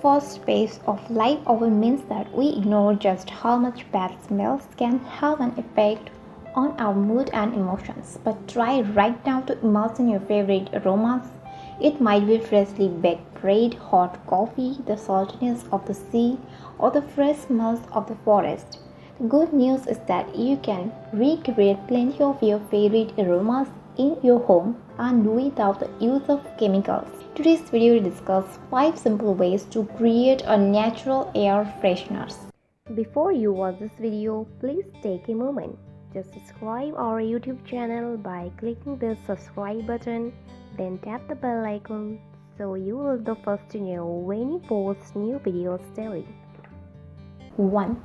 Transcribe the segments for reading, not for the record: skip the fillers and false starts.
fast pace of life often means that we ignore just how much bad smells can have an effect on our mood and emotions. But try right now to imagine your favorite aromas. It might be freshly baked bread, hot coffee, the saltiness of the sea, or the fresh smells of the forest. The good news is that you can recreate plenty of your favorite aromas in your home and without the use of chemicals. Today's video will discuss 5 simple ways to create a natural air fresheners. Before you watch this video, please take a moment. Just subscribe our YouTube channel by clicking the subscribe button, then tap the bell icon so you will be the first to know when we post new videos daily. 1.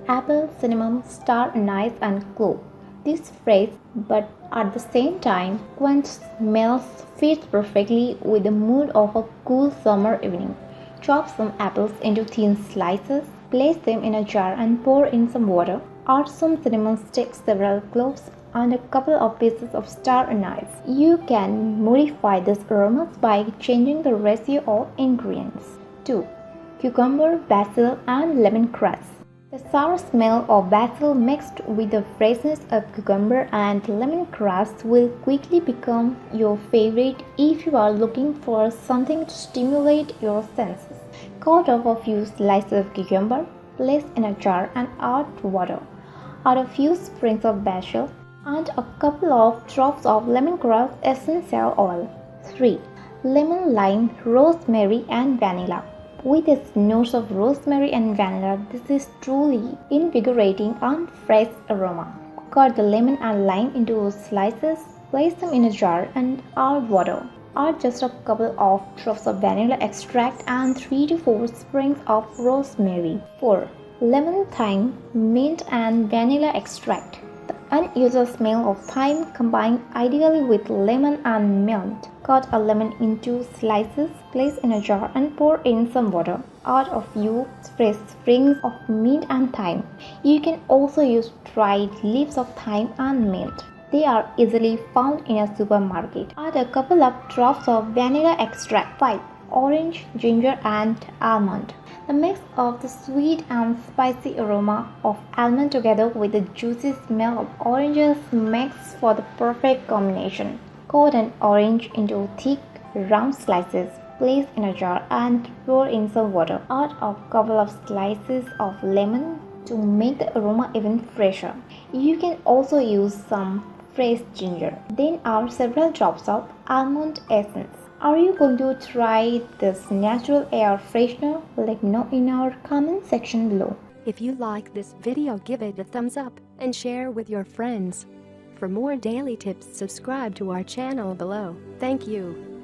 Apple, cinnamon, star anise and clove. This fresh but at the same time quaint smells fits perfectly with the mood of a cool summer evening. Chop some apples into thin slices, place them in a jar and pour in some water. Add some cinnamon sticks, several cloves and a couple of pieces of star anise. You can modify these aromas by changing the ratio of ingredients. 2. Cucumber, basil and lemongrass. The sour smell of basil mixed with the freshness of cucumber and lemongrass will quickly become your favorite if you are looking for something to stimulate your senses. Cut off a few slices of cucumber, place in a jar and add water. Add a few sprigs of basil and a couple of drops of lemongrass essential oil. 3. Lemon, lime, rosemary and vanilla. With its notes of rosemary and vanilla, this is truly invigorating and fresh aroma. Cut the lemon and lime into slices, place them in a jar and add water. Add just a couple of drops of vanilla extract and 3 to 4 sprigs of rosemary. 4. Lemon, thyme, mint and vanilla extract. The unusual smell of thyme combined ideally with lemon and mint. Cut a lemon into slices, place in a jar and pour in some water. Add a few fresh sprigs of mint and thyme. You can also use dried leaves of thyme and mint. They are easily found in a supermarket. Add a couple of drops of vanilla extract. 5. Orange, ginger and almond. The mix of the sweet and spicy aroma of almond together with the juicy smell of oranges makes for the perfect combination. Cut an orange into thick, round slices, place in a jar and pour in some water. Add a couple of slices of lemon to make the aroma even fresher. You can also use some fresh ginger. Then add several drops of almond essence. Are you going to try this natural air freshener? Let me know in our comment section below. If you like this video, give it a thumbs up and share with your friends. For more daily tips, subscribe to our channel below. Thank you.